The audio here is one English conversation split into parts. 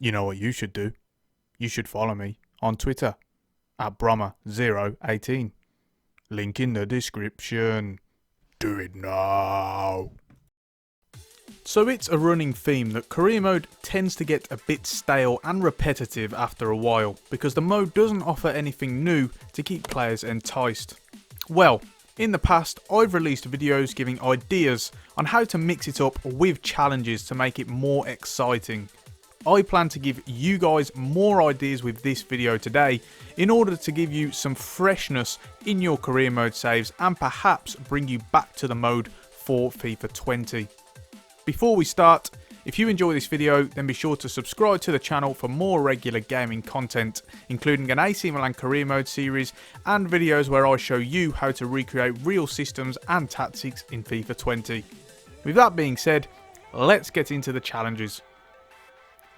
You know what you should do? You should follow me on Twitter at Brommer018. Link in the description. Do it now. So it's a running theme that career mode tends to get a bit stale and repetitive after a while because the mode doesn't offer anything new to keep players enticed. Well, in the past I've released videos giving ideas on how to mix it up with challenges to make it more exciting. I plan to give you guys more ideas with this video today in order to give you some freshness in your career mode saves and perhaps bring you back to the mode for FIFA 20. Before we start, if you enjoy this video then be sure to subscribe to the channel for more regular gaming content, including an AC Milan career mode series and videos where I show you how to recreate real systems and tactics in FIFA 20. With that being said, let's get into the challenges.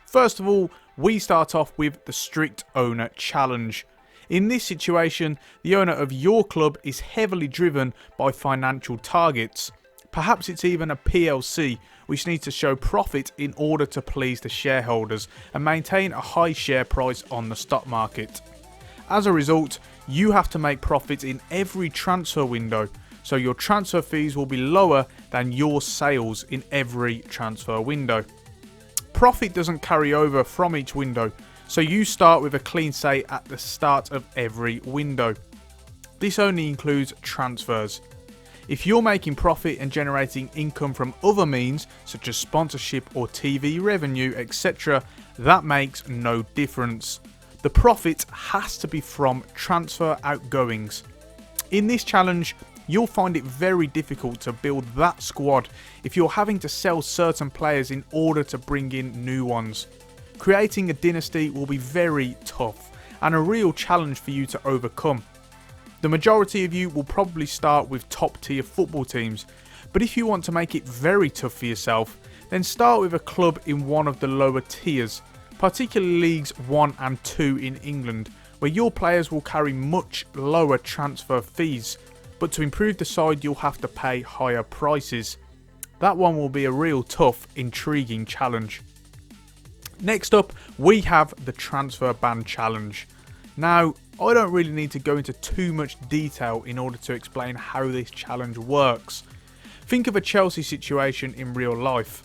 First of all, we start off with the Strict Owner Challenge. In this situation, the owner of your club is heavily driven by financial targets. Perhaps it's even a PLC, which needs to show profit in order to please the shareholders and maintain a high share price on the stock market. As a result, you have to make profit in every transfer window, so your transfer fees will be lower than your sales in every transfer window. Profit doesn't carry over from each window, so you start with a clean slate at the start of every window. This only includes transfers. If you're making profit and generating income from other means, such as sponsorship or TV revenue, etc., that makes no difference. The profit has to be from transfer outgoings. In this challenge, you'll find it very difficult to build that squad if you're having to sell certain players in order to bring in new ones. Creating a dynasty will be very tough and a real challenge for you to overcome. The majority of you will probably start with top tier football teams, but if you want to make it very tough for yourself, then start with a club in one of the lower tiers, particularly Leagues 1 and 2 in England, where your players will carry much lower transfer fees, but to improve the side you'll have to pay higher prices. That one will be a real tough, intriguing challenge. Next up, we have the Transfer Ban Challenge. Now, I don't really need to go into too much detail in order to explain how this challenge works. Think of a Chelsea situation in real life.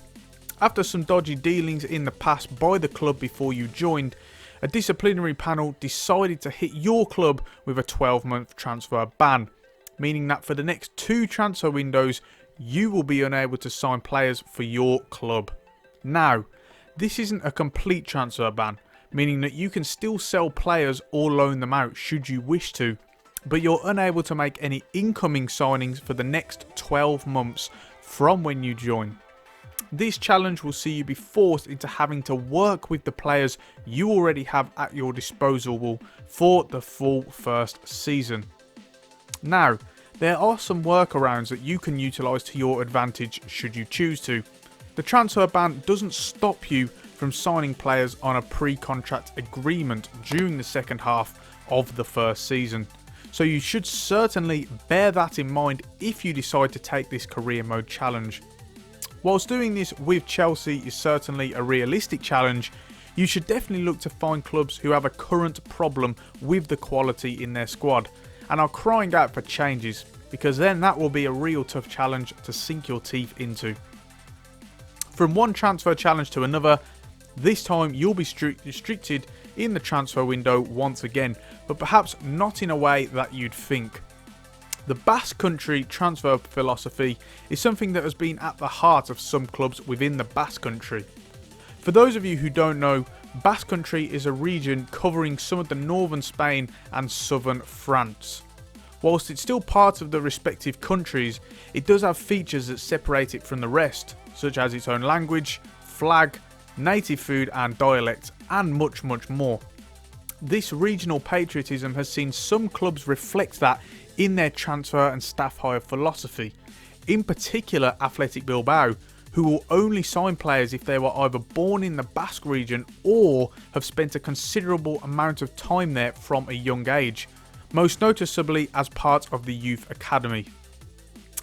After some dodgy dealings in the past by the club before you joined, a disciplinary panel decided to hit your club with a 12-month transfer ban, meaning that for the next 2 transfer windows, you will be unable to sign players for your club. Now, this isn't a complete transfer ban, meaning that you can still sell players or loan them out should you wish to, but you're unable to make any incoming signings for the next 12 months from when you join. This challenge will see you be forced into having to work with the players you already have at your disposal for the full first season. Now, there are some workarounds that you can utilise to your advantage should you choose to. The transfer ban doesn't stop you from signing players on a pre-contract agreement during the second half of the first season, so you should certainly bear that in mind if you decide to take this career mode challenge. Whilst doing this with Chelsea is certainly a realistic challenge, you should definitely look to find clubs who have a current problem with the quality in their squad and are crying out for changes, because then that will be a real tough challenge to sink your teeth into. From one transfer challenge to another, this time you'll be restricted in the transfer window once again, but perhaps not in a way that you'd think. The Basque Country transfer philosophy is something that has been at the heart of some clubs within the Basque Country. For those of you who don't know, Basque Country is a region covering some of the northern Spain and southern France. Whilst it's still part of the respective countries, it does have features that separate it from the rest, such as its own language, flag, native food and dialect, and much more. This regional patriotism has seen some clubs reflect that in their transfer and staff hire philosophy, in particular Athletic Bilbao, who will only sign players if they were either born in the Basque region or have spent a considerable amount of time there from a young age, most noticeably as part of the youth academy.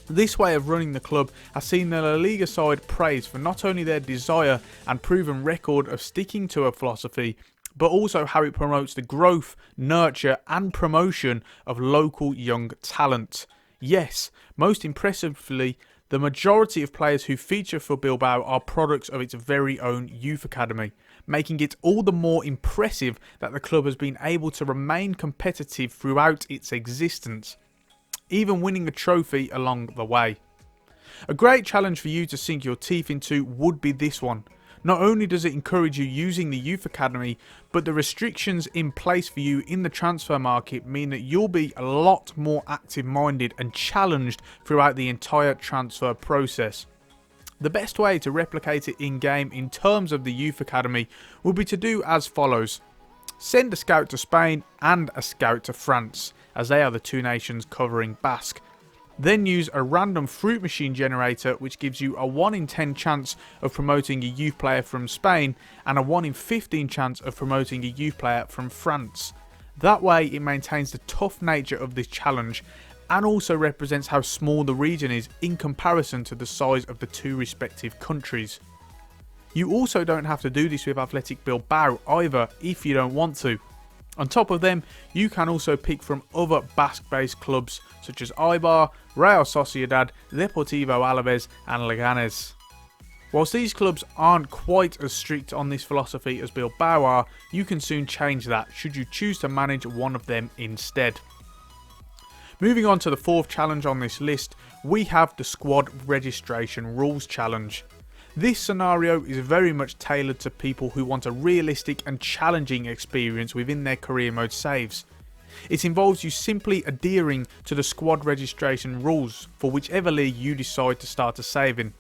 This way of running the club has seen the La Liga side praised for not only their desire and proven record of sticking to a philosophy, but also how it promotes the growth, nurture and promotion of local young talent. Yes, most impressively, the majority of players who feature for Bilbao are products of its very own youth academy, making it all the more impressive that the club has been able to remain competitive throughout its existence, even winning a trophy along the way. A great challenge for you to sink your teeth into would be this one. Not only does it encourage you using the youth academy, but the restrictions in place for you in the transfer market mean that you'll be a lot more active-minded and challenged throughout the entire transfer process. The best way to replicate it in-game in terms of the youth academy will be to do as follows. Send a scout to Spain and a scout to France, as they are the two nations covering Basque. Then use a random fruit machine generator which gives you a 1 in 10 chance of promoting a youth player from Spain and a 1 in 15 chance of promoting a youth player from France. That way it maintains the tough nature of this challenge and also represents how small the region is in comparison to the size of the two respective countries. You also don't have to do this with Athletic Bilbao either if you don't want to. On top of them, you can also pick from other Basque-based clubs such as Eibar, Real Sociedad, Deportivo Alaves and Leganés. Whilst these clubs aren't quite as strict on this philosophy as Bilbao are, you can soon change that should you choose to manage one of them instead. Moving on to the fourth challenge on this list, we have the Squad Registration Rules Challenge. This scenario is very much tailored to people who want a realistic and challenging experience within their career mode saves. It involves you simply adhering to the squad registration rules for whichever league you decide to start a save in.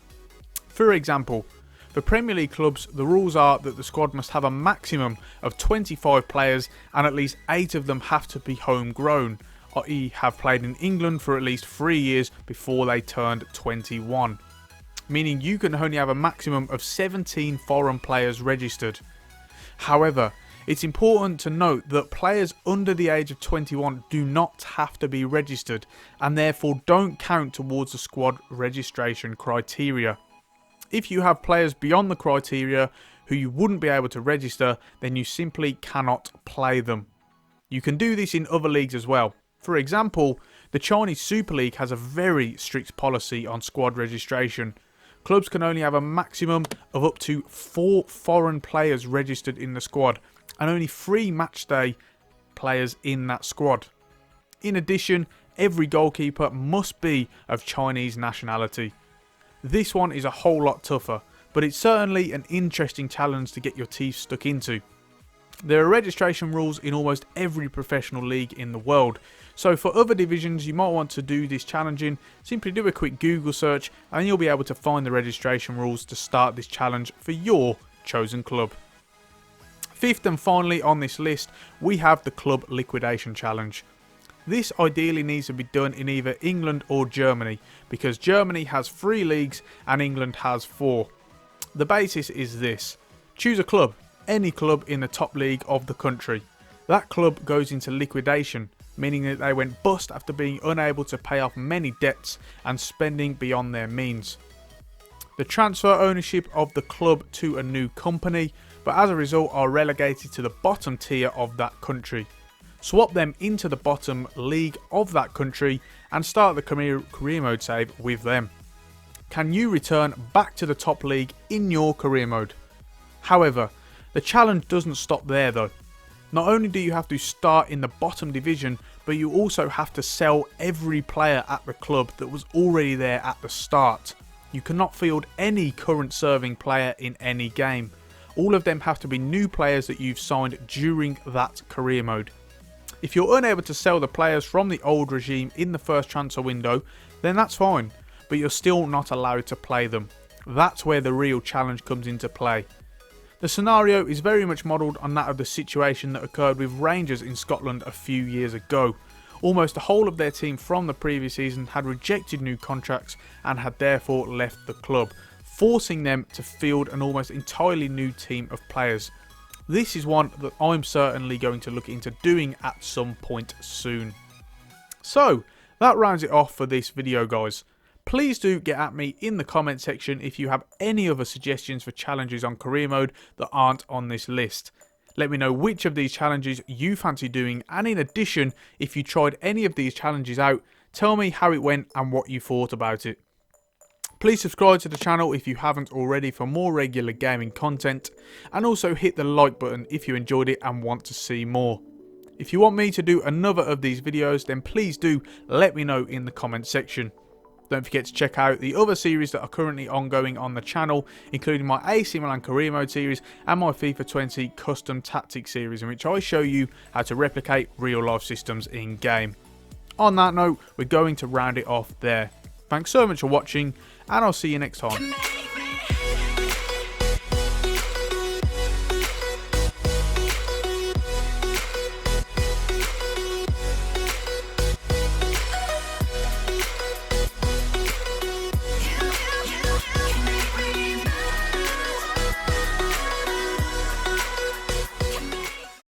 For example, for Premier League clubs, the rules are that the squad must have a maximum of 25 players and at least 8 of them have to be homegrown, i.e. have played in England for at least 3 years before they turned 21. Meaning you can only have a maximum of 17 foreign players registered. However, it's important to note that players under the age of 21 do not have to be registered and therefore don't count towards the squad registration criteria. If you have players beyond the criteria who you wouldn't be able to register, then you simply cannot play them. You can do this in other leagues as well. For example, the Chinese Super League has a very strict policy on squad registration. Clubs can only have a maximum of up to 4 foreign players registered in the squad and only 3 matchday players in that squad. In addition, every goalkeeper must be of Chinese nationality. This one is a whole lot tougher, but it's certainly an interesting challenge to get your teeth stuck into. There are registration rules in almost every professional league in the world, so for other divisions you might want to do this challenging, simply do a quick Google search and you'll be able to find the registration rules to start this challenge for your chosen club. Fifth and finally on this list, we have the Club Liquidation Challenge. This ideally needs to be done in either England or Germany, because Germany has 3 leagues and England has 4. The basis is this: choose a club, any club in the top league of the country. That club goes into liquidation, meaning that they went bust after being unable to pay off many debts and spending beyond their means. The transfer ownership of the club to a new company, but as a result are relegated to the bottom tier of that country. Swap them into the bottom league of that country and start the career mode save with them. Can you return back to the top league in your career mode? However, the challenge doesn't stop there though. Not only do you have to start in the bottom division, but you also have to sell every player at the club that was already there at the start. You cannot field any current serving player in any game. All of them have to be new players that you've signed during that career mode. If you're unable to sell the players from the old regime in the first transfer window, then that's fine, but you're still not allowed to play them. That's where the real challenge comes into play. The scenario is very much modelled on that of the situation that occurred with Rangers in Scotland a few years ago. Almost the whole of their team from the previous season had rejected new contracts and had therefore left the club, forcing them to field an almost entirely new team of players. This is one that I'm certainly going to look into doing at some point soon. So, that rounds it off for this video guys. Please do get at me in the comment section if you have any other suggestions for challenges on career mode that aren't on this list. Let me know which of these challenges you fancy doing, and in addition, if you tried any of these challenges out, tell me how it went and what you thought about it. Please subscribe to the channel if you haven't already for more regular gaming content, and also hit the like button if you enjoyed it and want to see more. If you want me to do another of these videos, then please do let me know in the comment section. Don't forget to check out the other series that are currently ongoing on the channel, including my AC Milan Career Mode series and my FIFA 20 Custom Tactics series, in which I show you how to replicate real life systems in game. On that note, we're going to round it off there. Thanks so much for watching, and I'll see you next time.